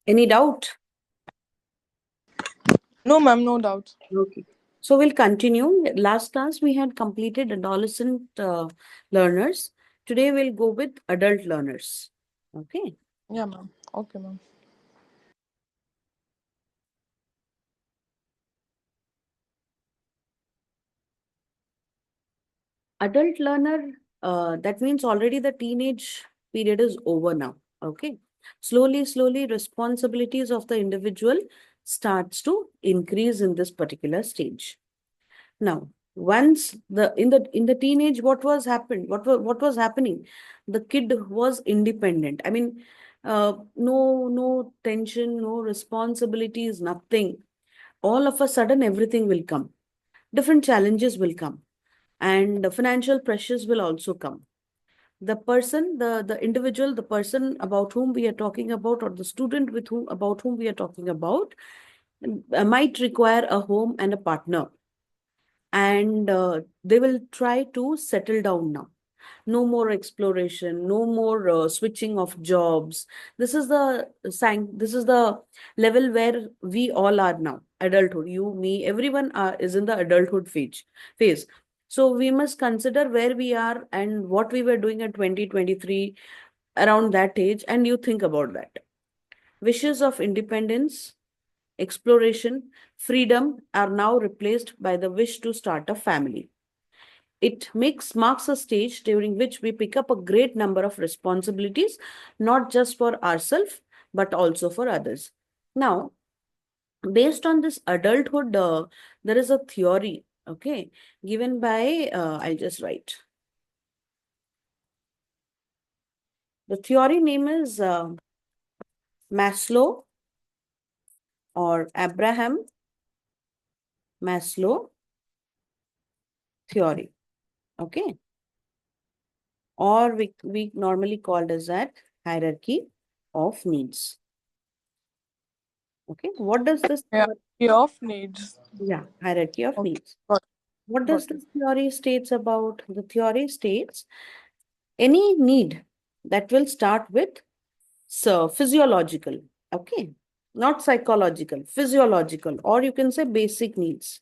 Any doubt? No, ma'am, no doubt. Okay. So we'll continue. Last class we had completed adolescent learners. Today we'll go with adult learners. Okay. Yeah, ma'am. Okay, ma'am. Adult learner, that means already the teenage period is over now. Okay. Slowly, responsibilities of the individual starts to increase in this particular stage. Now, once the teenage, what was happening? The kid was independent. I mean, no tension, no responsibilities, nothing. All of a sudden, everything will come. Different challenges will come, and the financial pressures will also come. The person, the individual, the person about whom we are talking about, or the student with whom about whom we are talking about, might require a home and a partner, and they will try to settle down now. No more exploration, no more switching of jobs. This is the level where we all are now. Adulthood, you, me, everyone is in the adulthood phase. So we must consider where we are and what we were doing at 2023, around that age, and you think about that. Wishes of independence, exploration, freedom are now replaced by the wish to start a family. It marks a stage during which we pick up a great number of responsibilities, not just for ourselves, but also for others. Now, based on this adulthood, there is a theory, okay, given by, I'll just write. The theory name is Maslow, or Abraham Maslow theory, okay, or we normally called as that hierarchy of needs. Okay, what does this Yeah, he of needs. hierarchy of Okay, needs? got What does got it. this theory states about? The theory states any need that will start with physiological, okay, not psychological, physiological, or you can say basic needs.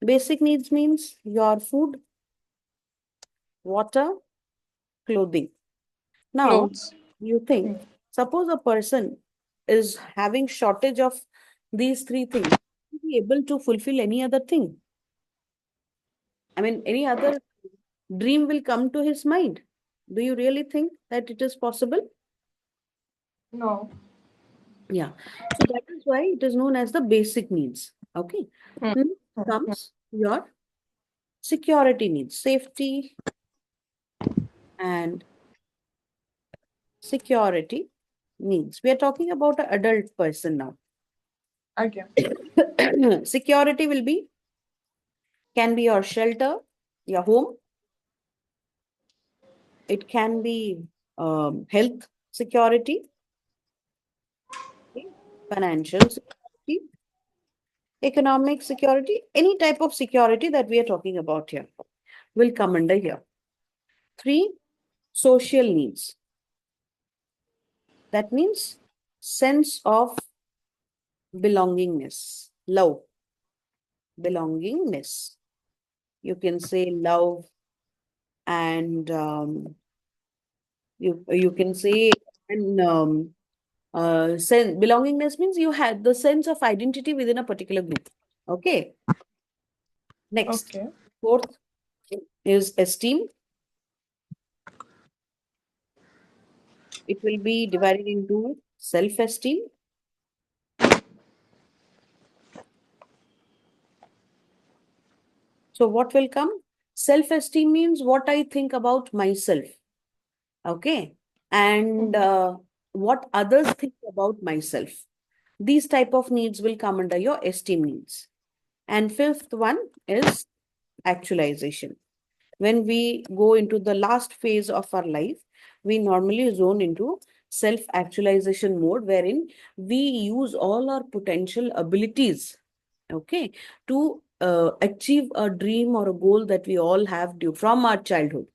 Basic needs means your food, water, clothing. Now, Clothes. you think, suppose a person is having shortage of these three things, will be able to fulfill any other thing? I mean, any other dream will come to his mind. Do you really think that it is possible? No. Yeah. So that is why it is known as the basic needs. Okay. Hmm. Next Hmm. comes your security needs, safety and security needs. We are talking about an adult person now. Okay. Security will be, can be your shelter, your home. It can be health security, okay, financial security, economic security, any type of security that we are talking about here will come under here. Three, social needs. That means sense of belongingness, love, belongingness. You can say love, and you can say, and belongingness means you had the sense of identity within a particular group. Okay. Next, Okay. fourth is esteem. It will be divided into self-esteem. So what will come? Self-esteem means what I think about myself. Okay. And what others think about myself. These type of needs will come under your esteem needs. And fifth one is actualization. When we go into the last phase of our life, we normally zone into self actualization mode, wherein we use all our potential abilities, okay, to achieve a dream or a goal that we all have due from our childhood.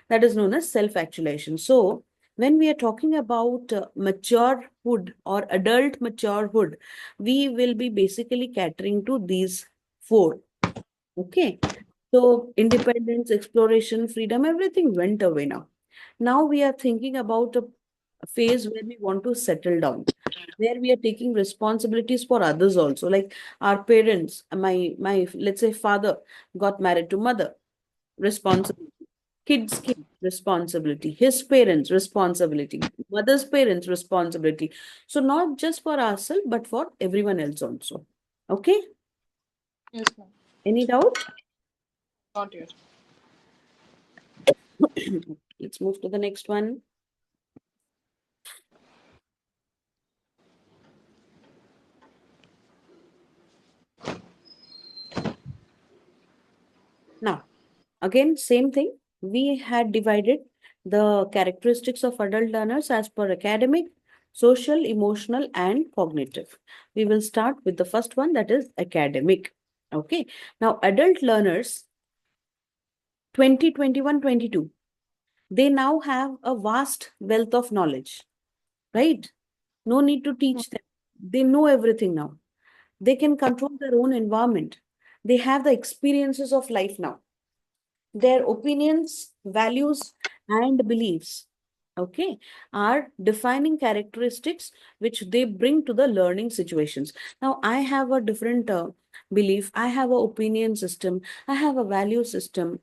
That is known as self actualization. So When we are talking about maturehood or adult maturehood, we will be basically catering to these four. Okay. So independence, exploration, freedom, everything went away now. Now we are thinking about a phase where we want to settle down, where we are taking responsibilities for others also. Like our parents, my let's say father got married to mother, responsibility. Kids, kid, responsibility. His parents, responsibility. Mother's parents, responsibility. So not just for ourselves, but for everyone else also. Okay? Yes, ma'am. Any doubt? Not yet. Let's move to the next one. Now, again, same thing. We had divided the characteristics of adult learners as per academic, social, emotional, and cognitive. We will start with the first one, that is academic. Okay. Now, adult learners 2021, 22, they now have a vast wealth of knowledge, right? No need to Hmm. teach them. They know everything now. They can control their own environment. They have the experiences of life now. Their opinions, values, and beliefs, okay, are defining characteristics which they bring to the learning situations. Now, I have a different belief, I have an opinion system, I have a value system,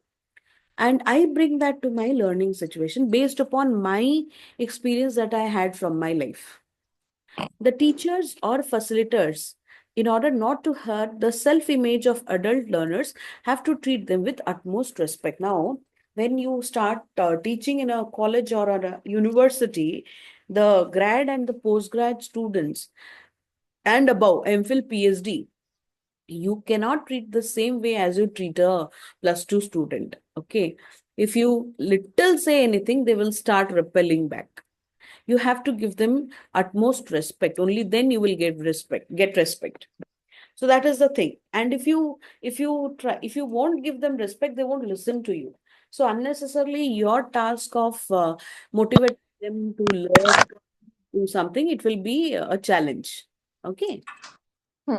and I bring that to my learning situation based upon my experience that I had from my life. The teachers or facilitators, in order not to hurt the self image of adult learners, have to treat them with utmost respect. Now, when you start teaching in a college or a university, the grad and the postgrad students and above, MPhil, PhD, you cannot treat the same way as you treat a plus two student. Okay. If you little say anything, they will start repelling back. You have to give them utmost respect. Only then you will get respect. So that is the thing. And if you won't give them respect, they won't listen to you. So unnecessarily your task of motivate them to learn, do something, it will be a challenge. Okay. Hmm.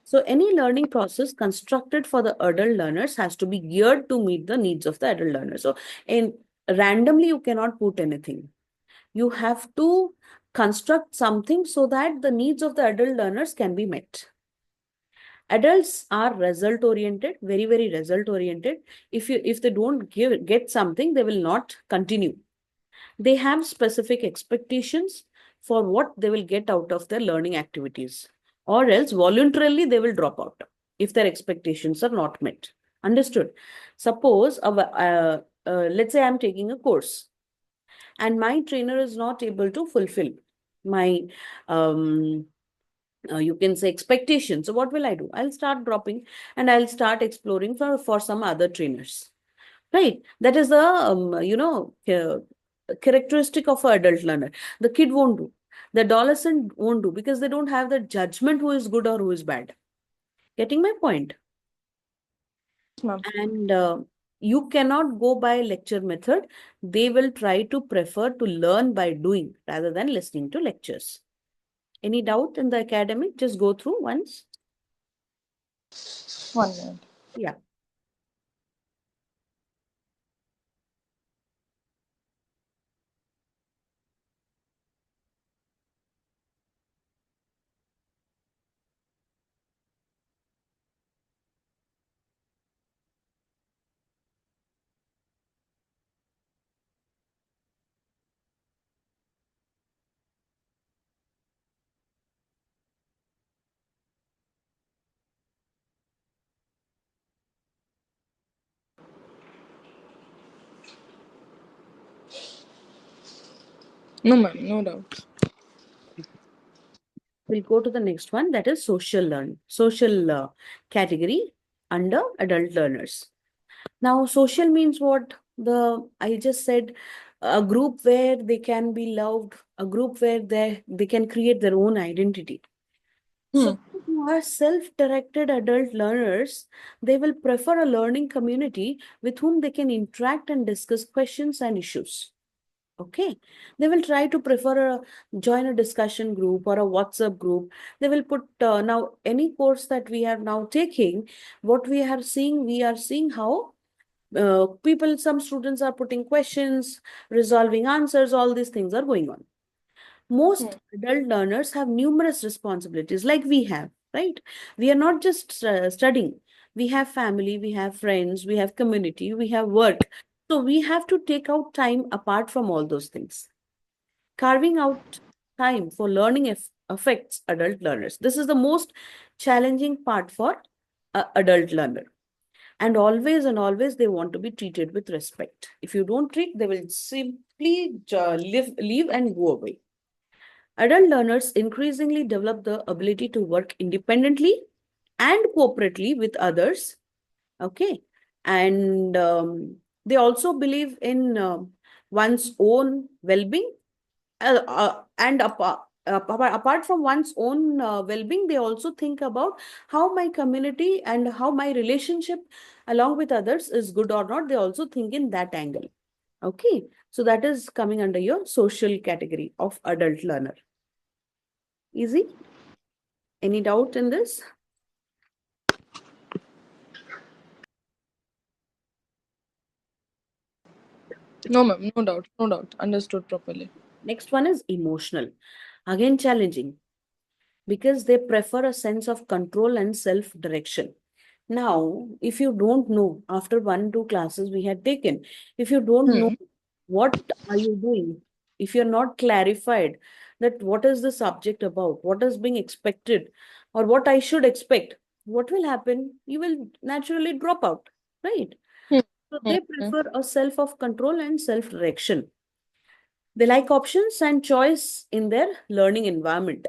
So any learning process constructed for the adult learners has to be geared to meet the needs of the adult learners. So in randomly you cannot put anything. You have to construct something so that the needs of the adult learners can be met. Adults are result oriented, very very result oriented. If they don't get something, they will not continue. They have specific expectations for what they will get out of their learning activities, or else voluntarily they will drop out if their expectations are not met. Understood? Suppose let's say I'm taking a course and my trainer is not able to fulfill my um, you can say expectations. So what will I do? I'll start dropping and I'll start exploring for some other trainers, right? That is the characteristic of an adult learner. The kid won't do, the adolescent won't do, because they don't have the judgment who is good or who is bad. Getting my point? Yes, ma'am. And you cannot go by lecture method. They will try to prefer to learn by doing rather than listening to lectures. Any doubt in the academic? Just go through once. 1 minute. Yeah. No, ma'am. No doubt. We'll go to the next one, that is social category under adult learners. Now, social means what? I just said, a group where they can be loved, a group where they can create their own identity. So Hmm. those who are self-directed adult learners, they will prefer a learning community with whom they can interact and discuss questions and issues. Okay, they will try to prefer join a discussion group or a WhatsApp group. They will put now any course that we are now taking, what we are seeing how some students are putting questions, resolving answers, all these things are going on. Most adult learners have numerous responsibilities like we have, right? We are not just studying. We have family, we have friends, we have community, we have work. So we have to take out time apart from all those things. Carving out time for learning affects adult learners. This is the most challenging part for adult learner. And always they want to be treated with respect. If you don't treat, they will simply leave and go away. Adult learners increasingly develop the ability to work independently and cooperatively with others. Okay. And they also believe in one's own well-being. Apart from one's own well-being, they also think about how my community and how my relationship along with others is good or not. They also think in that angle. Okay. So that is coming under your social category of adult learner. Easy? Any doubt in this? No, ma'am. No doubt. No doubt. Understood properly. Next one is emotional. Again, challenging because they prefer a sense of control and self direction. Now, if you don't know, after 1 2 classes we had taken, if you don't know Hmm. what are you doing, if you're not clarified that what is the subject about, what is being expected, or what I should expect, what will happen? You will naturally drop out, right? Hmm. So Hmm. they prefer a self of control and self direction. They like options and choice in their learning environment.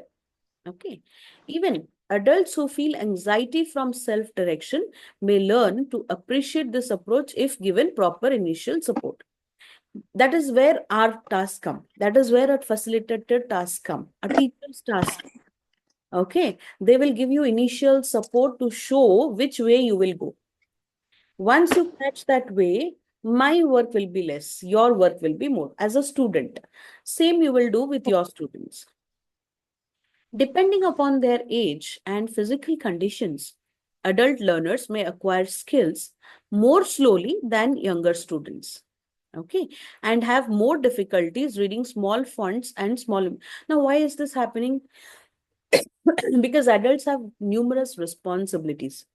Okay. Even adults who feel anxiety from self direction may learn to appreciate this approach if given proper initial support. That is where our tasks come. That is where a facilitated task come, a teacher's task. Okay. They will give you initial support to show which way you will go. Once you catch that way, my work will be less, your work will be more as a student. Same you will do with your students. Depending upon their age and physical conditions, adult learners may acquire skills more slowly than younger students. Okay, and have more difficulties reading small fonts and small. Now, why is this happening? Because adults have numerous responsibilities.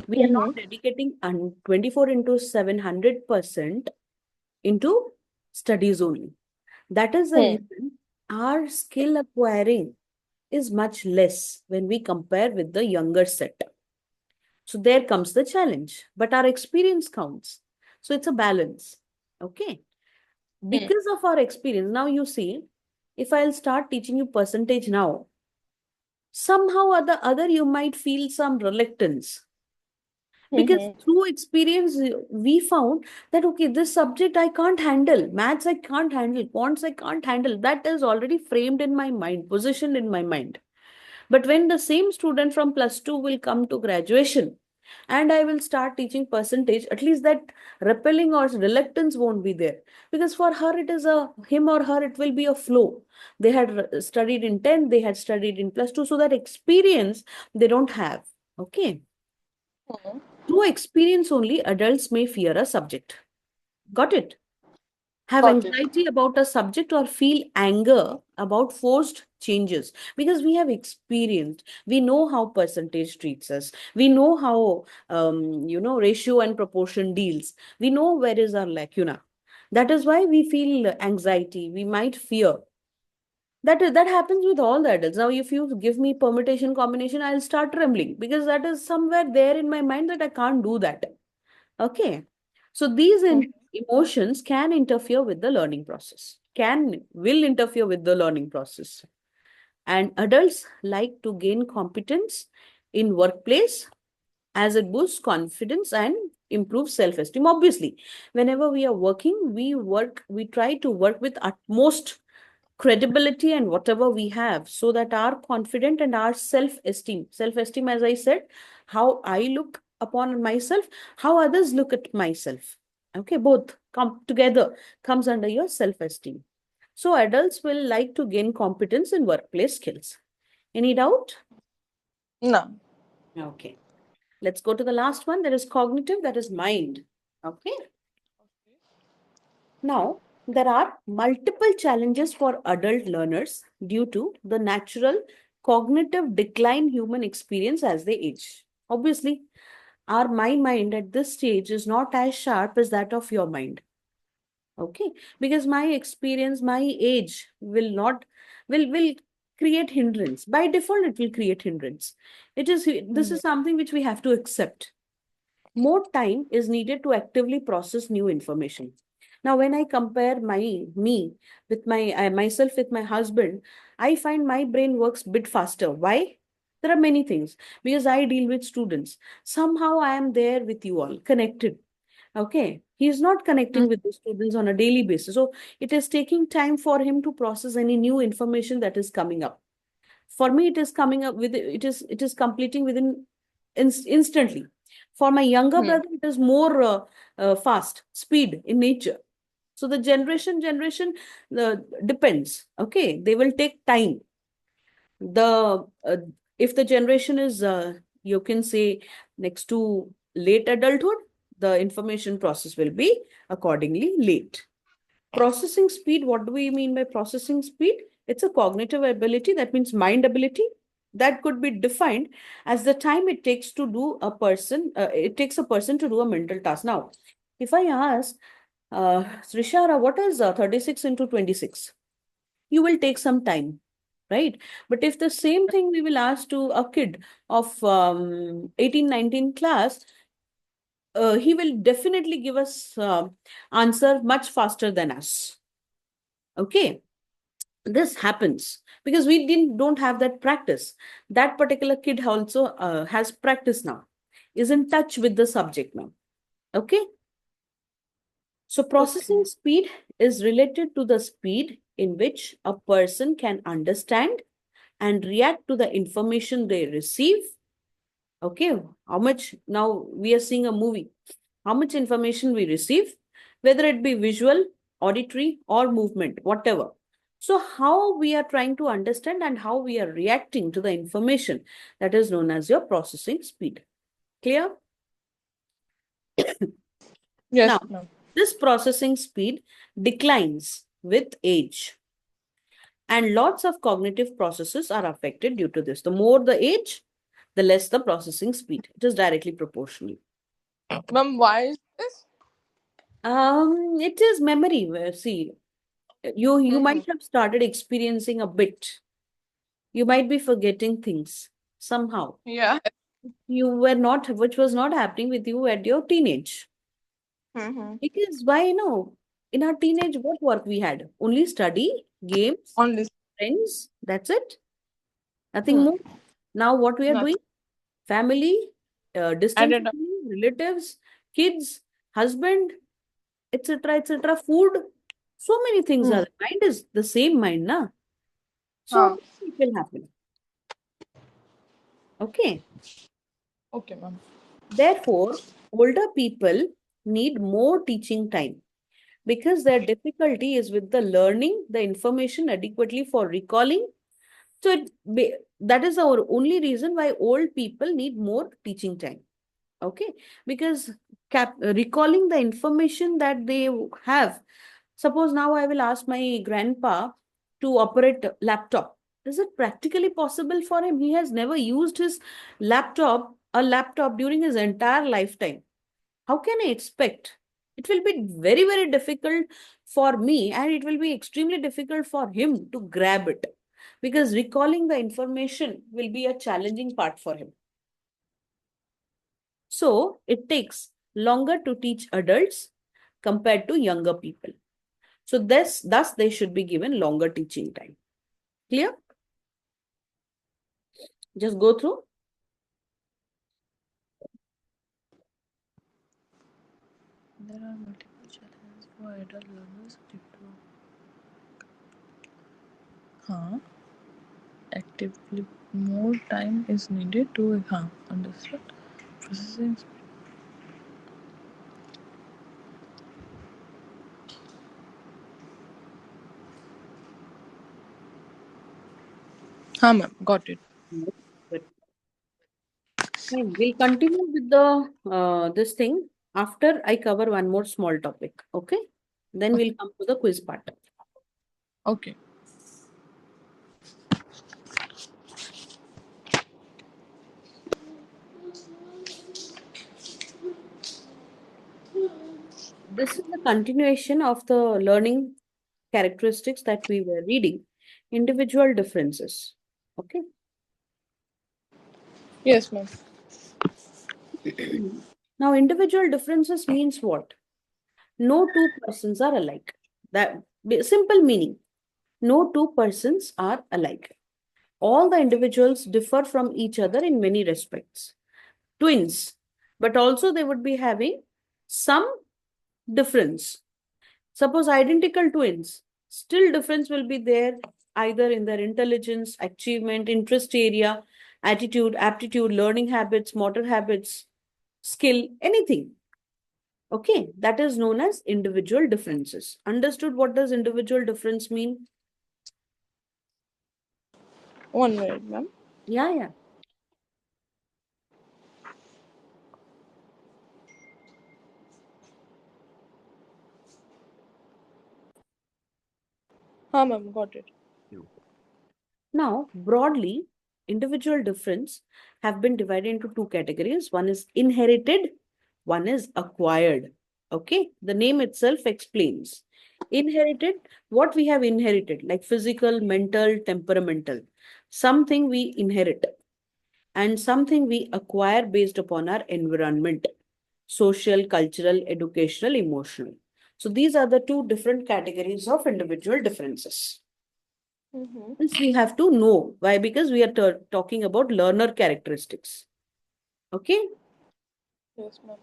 We are Mm-hmm. not dedicating 24 into 700% into studies only. That is the Hmm. reason our skill acquiring is much less when we compare with the younger set. So there comes the challenge, but our experience counts. So it's a balance. Okay. Hmm. Because of our experience, now you see, if I'll start teaching you percentage now, somehow or the other you might feel some reluctance because Mm-hmm. through experience we found that okay, this subject I can't handle, maths I can't handle, quants I can't handle. That is already framed in my mind, positioned in my mind. But when the same student from plus 2 will come to graduation and I will start teaching percentage, at least that repelling or reluctance won't be there. Because for her, it is a him or her, it will be a flow. They had studied in 10, they had studied in plus 2. So that experience they don't have. Okay. Hmm. Through experience only, adults may fear a subject. Got it? Have Got it. anxiety about a subject or feel anger about forced changes because we have experienced, we know how percentage treats us, we know how ratio and proportion deals, we know where is our lacuna. That is why we feel anxiety, we might fear. That happens with all the adults. Now if you give me permutation combination, I'll start trembling because that is somewhere there in my mind that I can't do that. Okay. So these emotions can interfere with the learning process, will interfere with the learning process. And adults like to gain competence in workplace as it boosts confidence and improves self-esteem. Obviously, whenever we are working, we try to work with utmost credibility and whatever we have so that our confident and our self-esteem, as I said, how I look upon myself, how others look at myself. Okay, both come together comes under your self-esteem. So adults will like to gain competence in workplace skills. Any doubt? No. Okay. Let's go to the last one. That is cognitive, that is mind. Okay. Now, there are multiple challenges for adult learners due to the natural cognitive decline human experience as they age. Obviously, my mind at this stage is not as sharp as that of your mind. Okay, because my experience, my age will not will create hindrance. By default, it will create hindrance. This is something which we have to accept. More time is needed to actively process new information. Now, when I compare me with myself with my husband, I find my brain works bit faster. Why? There are many things, because I deal with students. Somehow I am there with you all, connected. Okay. He is not connecting with the students on a daily basis. So it is taking time for him to process any new information that is coming up. For me, it is coming up with it is completing within instantly. For my younger Hmm. brother, it is more fast, speed in nature. So the generation depends. Okay. They will take time. The if the generation is you can say next to late adulthood, the information process will be accordingly late. Processing speed, what do we mean by processing speed? It's a cognitive ability, that means mind ability, that could be defined as the time it takes to do a person it takes a person to do a mental task. Now if I ask Srishara, what is 36 into 26? You will take some time, right? But if the same thing we will ask to a kid of 18, 19 class, he will definitely give us answer much faster than us. Okay, this happens because we don't have that practice. That particular kid also has practice now, is in touch with the subject now. Okay, so processing Okay. speed is related to the speed in which a person can understand and react to the information they receive. Okay, how much now we are seeing a movie, how much information we receive, whether it be visual, auditory, or movement, whatever. So, how we are trying to understand and how we are reacting to the information, that is known as your processing speed. Clear? Yes, Now, ma'am. this processing speed declines with age, and lots of cognitive processes are affected due to this. The more the age, the less the processing speed. It is directly proportional. Ma'am, why is this? It is memory. See, you Mm-hmm. might have started experiencing a bit. You might be forgetting things somehow. Yeah. You were not, which was not happening with you at your teenage. Mm-hmm. Because why no? In our teenage, what work we had? Only study, games, Only. friends. That's it. Nothing Hmm. more. Now what we are Nothing. doing? Family, distant Added up. family, relatives, kids, husband, etc., etc., food. So many things Hmm. are. Mind is the same mind, na? So Huh. obviously it will happen. Okay. Okay, ma'am. Therefore, older people need more teaching time because their difficulty is with the learning the information adequately for recalling. So that is our only reason why old people need more teaching time. Okay, because recalling the information that they have. Suppose now I will ask my grandpa to operate a laptop. Is it practically possible for him? He has never used his laptop during his entire lifetime. How can I expect? It will be very, very difficult for me, and it will be extremely difficult for him to grab it because recalling the information will be a challenging part for him. So it takes longer to teach adults compared to younger people. So thus they should be given longer teaching time. Clear? Just go through. There are multiple challenges for adult learners due to huh? Actively more time is needed to understand processing. हाँ ma'am, got it. Good. Fine. We'll continue with the this thing after I cover one more small topic. Okay. Then we'll come to the quiz part. Okay. This is the continuation of the learning characteristics that we were reading. Individual differences. Okay. Yes ma'am. Now, individual differences means what? No two persons are alike. That simple meaning. No two persons are alike. All the individuals differ from each other in many respects. Twins, but also they would be having some difference. Suppose identical twins, still difference will be there either in their intelligence, achievement, interest area, attitude, aptitude, learning habits, motor habits, skill, anything. Okay, that is known as individual differences. Understood what does individual difference mean? 1 minute ma'am. Yeah, yeah. हाँ ma'am, got it. Now, broadly, individual difference have been divided into two categories. One is inherited, one is acquired. Okay, the name itself explains. Inherited, what we have inherited, like physical, mental, temperamental, something we inherit, and something we acquire based upon our environment, social, cultural, educational, emotional. So, these are the two different categories of individual differences. This we have to know. Why? Because we are talking about learner characteristics. Okay. Yes ma'am.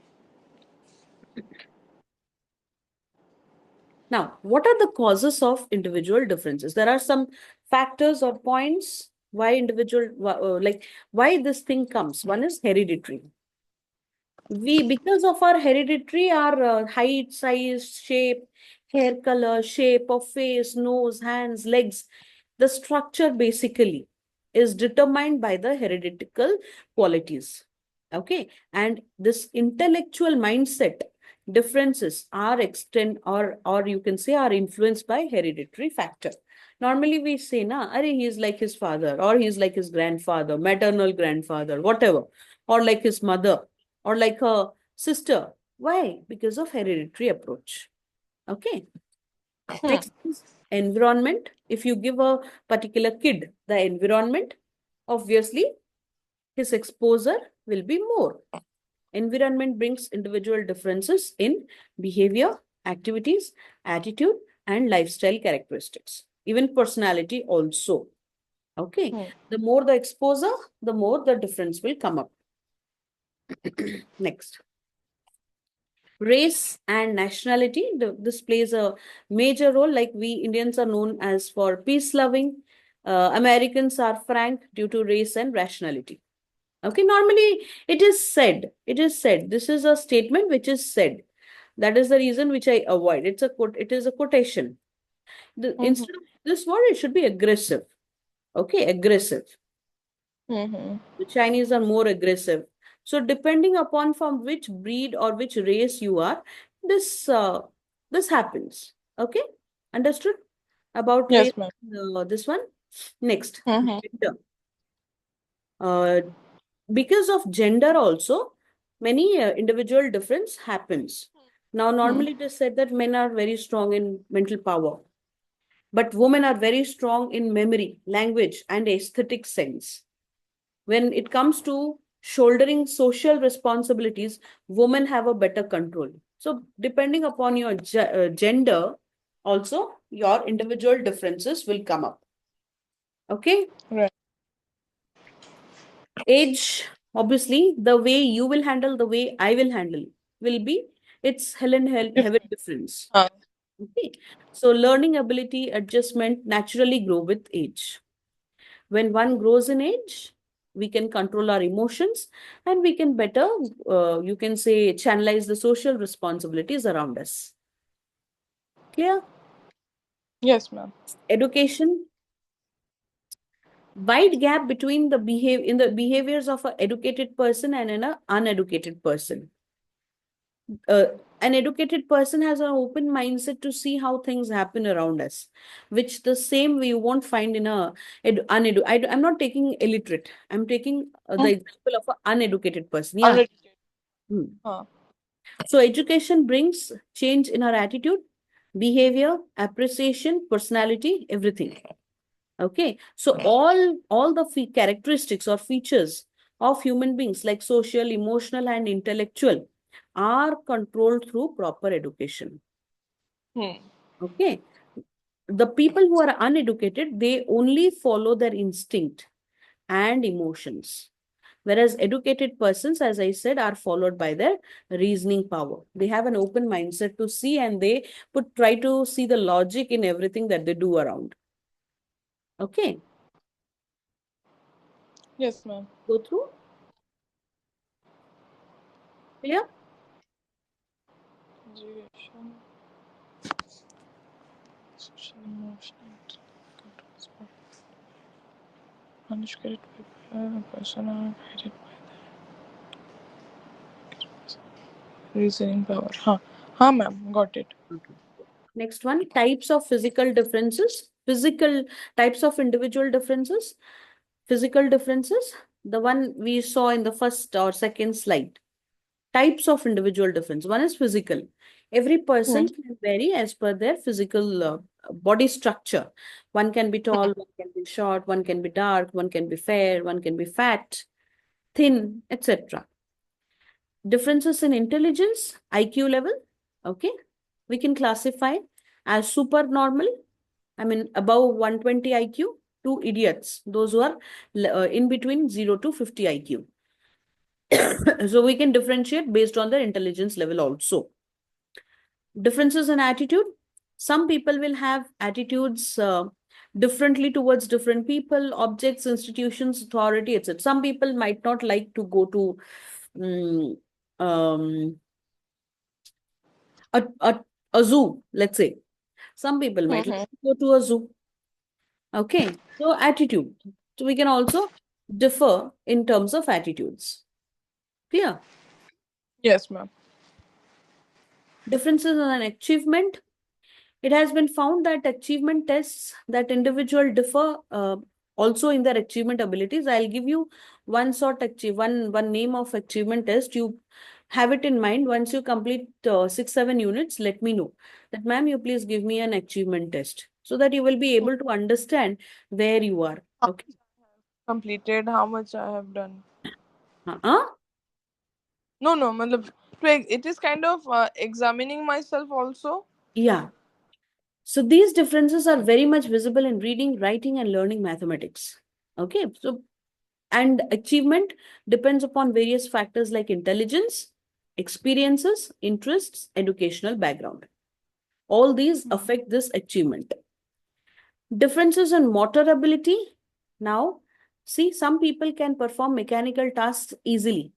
Now, what are the causes of individual differences? There are some factors or points why individual, like why this thing comes. One is hereditary. We, because of our hereditary, our height, size, shape, hair color, shape of face, nose, hands, legs, the structure basically is determined by the hereditary qualities. Okay. And this intellectual mindset differences are extend or you can say are influenced by hereditary factor. Normally we say, na, Are, he is like his father, or he is like his grandfather, maternal grandfather, whatever, or like his mother, or like a sister. Why? Because of hereditary approach. Okay. Next is environment. If you give a particular kid the environment, obviously his exposure will be more. Environment brings individual differences in behavior, activities, attitude, and lifestyle characteristics. Even personality also. Okay. The more the exposure, the more the difference will come up. Next. Race and nationality, this plays a major role. Like we Indians are known as for peace loving, Americans are frank due to race and rationality. Okay, normally it is said, this is a statement which is said. That is the reason which I avoid. It is a quotation. Instead of this word, it should be aggressive. Okay, aggressive. The Chinese are more aggressive. So depending upon from which breed or which race you are, this this happens. Okay, understood about race. Yes ma'am. This one. Next, Mm-hmm. gender. Uh, because of gender also, many individual difference happens. Now, normally it is said that men are very strong in mental power, but women are very strong in memory, language, and aesthetic sense. When it comes to shouldering social responsibilities, women have a better control. So depending upon your gender, also your individual differences will come up. Okay. Right. Age, obviously the way you will handle, the way I will handle will be, it's heaven Different. difference. Uh, Okay. So learning ability, adjustment naturally grow with age. When one grows in age, we can control our emotions and we can better, you can say, channelize the social responsibilities around us. Clear? yes ma'am. Education. wide gap between the behaviors of an educated person and an uneducated person. uh, an educated person has an open mindset to see how things happen around us, which the same we won't find in a I'm not taking illiterate. I'm taking the Hmm. example of an uneducated person. Yeah. Uneducated. Hmm. Huh. So education brings change in our attitude, behavior, appreciation, personality, everything. Okay. So all the characteristics or features of human beings like social, emotional, and intellectual are controlled through proper education. Hmm. Okay. The people who are uneducated, they only follow their instinct and emotions. Whereas educated persons, as I said, are followed by their reasoning power. They have an open mindset to see and they try to see the logic in everything that they do around. Okay. Yes, ma'am. Go through. Clear? Education, social, emotional, control, uneducated people, person are guided by reasoning power. Huh. Huh, ma'am. Got it. Okay. Next one, types of physical differences. Physical types of individual differences. Physical differences. The one we saw in the first or second slide. Types of individual difference. One is physical. Every Hmm. person can vary as per their physical body structure. One can be tall, one can be short, one can be dark, one can be fair, one can be fat, thin, etc. Differences in intelligence, IQ level. Okay. We can classify as super normal, I mean, above 120 IQ, to idiots, those who are in between 0 to 50 IQ. So we can differentiate based on their intelligence level also. Differences in attitude. Some people will have attitudes differently towards different people, objects, institutions, authority, etc. Some people might not like to go to um, um, a, a, a zoo, let's say. Some people might like Hmm. to go to a zoo. Okay, so attitude. So we can also differ in terms of attitudes. Clear? Yes, ma'am. Differences in an achievement. It has been found that achievement tests that individual differ also in their achievement abilities. I'll give you one name of achievement test. You have it in mind. Once you complete 6 7 units, let me know that, ma'am, you please give me an achievement test so that you will be able to understand where you are. Okay. Completed. How much I have done? Uh-uh. No, no. Matlab, it is kind of examining myself also. Yeah. So these differences are very much visible in reading, writing, and learning mathematics. Okay. So and achievement depends upon various factors like intelligence, experiences, interests, educational background. All these affect this achievement. Differences in motor ability. Now, see, some people can perform mechanical tasks easily,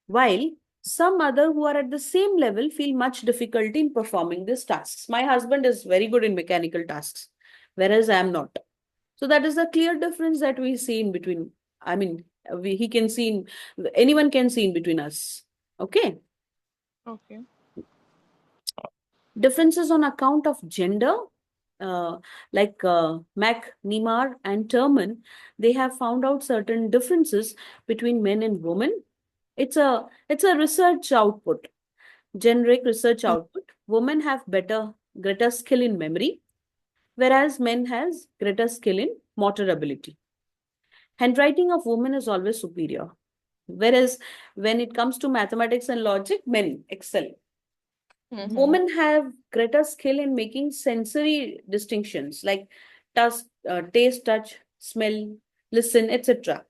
while some other who are at the same level feel much difficulty in performing these tasks. My husband is very good in mechanical tasks, whereas I am not. So that is a clear difference that we see in between. I mean, he can see anyone can see in between us. Okay. Okay. Differences on account of gender, uh, like Mac, Nimar, and Terman, they have found out certain differences between men and women. It's a research output, generic research output. Women have greater skill in memory, whereas men has greater skill in motor ability. Handwriting of women is always superior. Whereas when it comes to mathematics and logic, men excel. Mm-hmm. Women have greater skill in making sensory distinctions like taste, touch, smell, listen, etc.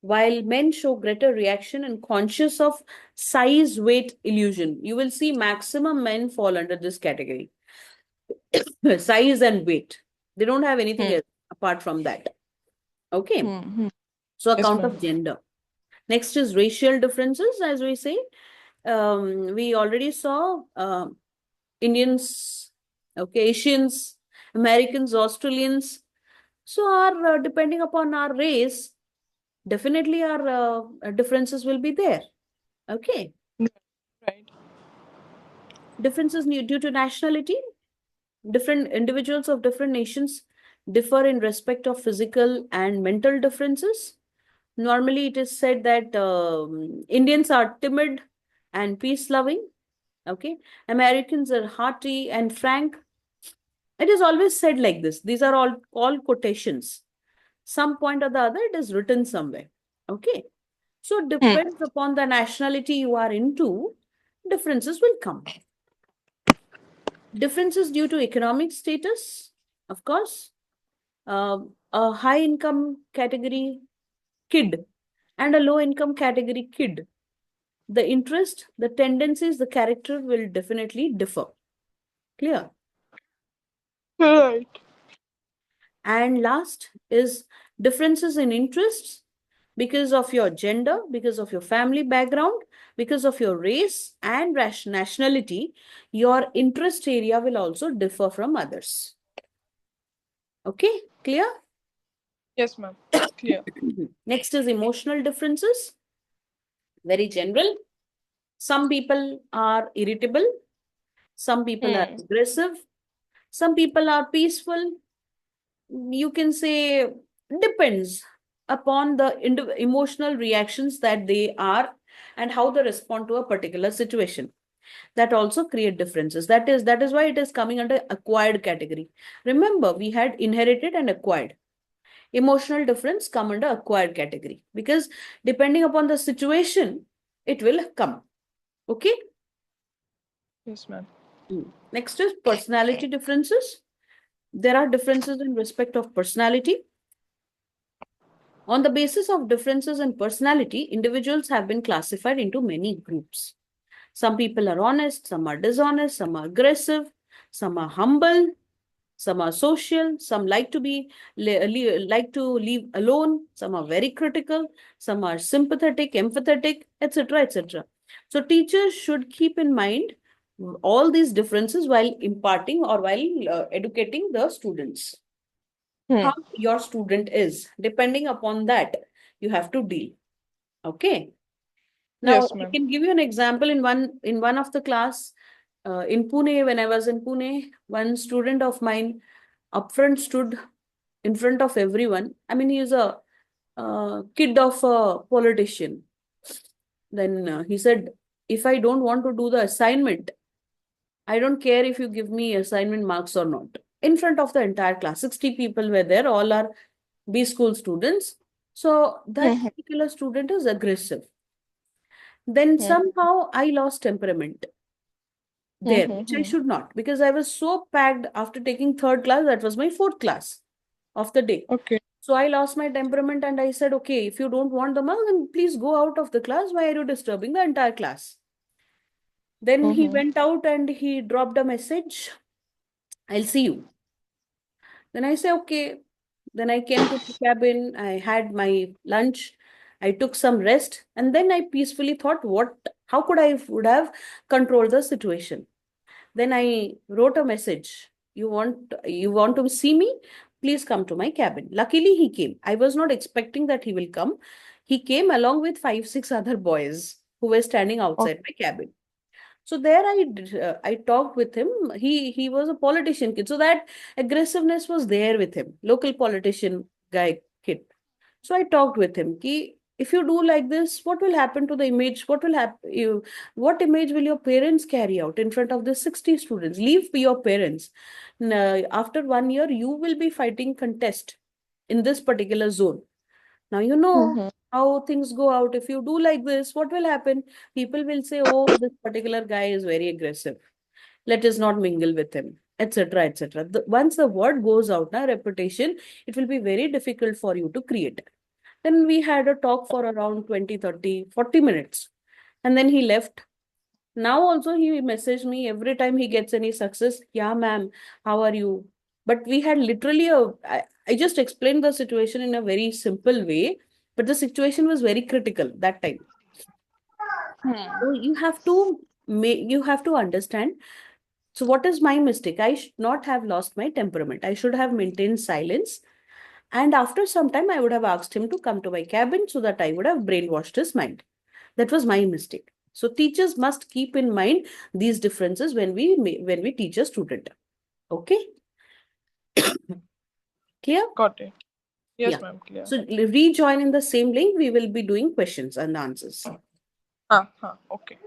While men show greater reaction and conscious of size, weight, illusion. You will see maximum men fall under this category. Size and weight. They don't have anything else apart from that. Okay. Mm-hmm. So Yes, account ma'am. of gender. Next is racial differences, as we say. We already saw Indians, okay, Asians, Americans, Australians. So our depending upon our race, definitely our differences will be there. Okay. Right. Differences due to nationality. Different individuals of different nations differ in respect of physical and mental differences. Normally, it is said that Indians are timid and peace loving. Okay. Americans are hearty and frank. It is always said like this. These are all quotations. Some point or the other, it is written somewhere. Okay. So it Hmm. depends upon the nationality you are into, differences will come. Differences due to economic status, of course. A high income category kid and a low income category kid, the interest, the tendencies, the character will definitely differ. Clear? Right. And last is differences in interests because of your gender, because of your family background, because of your race and nationality, your interest area will also differ from others. Okay, clear? Yes, ma'am. Clear. Next is emotional differences, very general. Some people are irritable, some people are Hmm. aggressive, some people are peaceful. You can say depends upon the emotional reactions that they are and how they respond to a particular situation. That also create differences. That is why it is coming under acquired category. Remember, we had inherited and acquired. Emotional difference come under acquired category because depending upon the situation, it will come. Okay. Yes, ma'am. Next is personality differences. There are differences in respect of personality. On the basis of differences in personality, individuals have been classified into many groups. Some people are honest, some are dishonest, some are aggressive, some are humble, some are social, some like to be like to leave alone, some are very critical, some are sympathetic, empathetic, etc., etc. So teachers should keep in mind all these differences while imparting or while educating the students. Hmm. How your student is, depending upon that, you have to deal. Okay. Now Yes, I ma'am. can give you an example in one of the class in Pune. When I was in Pune, one student of mine upfront stood in front of everyone. I mean, he is a kid of a politician. Then he said, "If I don't want to do the assignment, I don't care if you give me assignment marks or not." In front of the entire class, 60 people were there. All are B school students. So that Hmm. particular student is aggressive. Then Hmm. somehow I lost temperament Hmm. there, which I Hmm. should not, because I was so packed after taking third class. That was my fourth class of the day. Okay. So I lost my temperament and I said, okay, if you don't want the mark, then please go out of the class. Why are you disturbing the entire class? Then he Hmm. went out and he dropped a message, I'll see you. Then I say, okay. Then I came to the cabin. I had my lunch. I took some rest. And then I peacefully thought, how could I would have controlled the situation? Then I wrote a message. You want to see me? Please come to my cabin. Luckily, he came. I was not expecting that he will come. He came along with five, six other boys who were standing Okay. outside my cabin. So there I talked with him. He was a politician kid, so that aggressiveness was there with him. Local politician guy kid. So I talked with him. Ki, if you do like this, what will happen to the image? What will happen? What image will your parents carry out in front of the 60 students? Leave your parents. After 1 year, you will be fighting contest in this particular zone. Now you know Hmm. how things go out. If you do like this, what will happen? People will say, oh, this particular guy is very aggressive. Let us not mingle with him, etc., etc. Once the word goes out, na reputation, it will be very difficult for you to create. Then we had a talk for around 20, 30, 40 minutes. And then he left. Now also he messaged me every time he gets any success. Yeah, ma'am, how are you? But we had literally I just explained the situation in a very simple way, but the situation was very critical that time. So you have to understand. So what is my mistake? I should not have lost my temperament. I should have maintained silence. And after some time, I would have asked him to come to my cabin so that I would have brainwashed his mind. That was my mistake. So teachers must keep in mind these differences when we teach a student. Okay, clear? Got it. Yeah. Yes, ma'am. Clear. So rejoin in the same link. We will be doing questions and answers. Okay.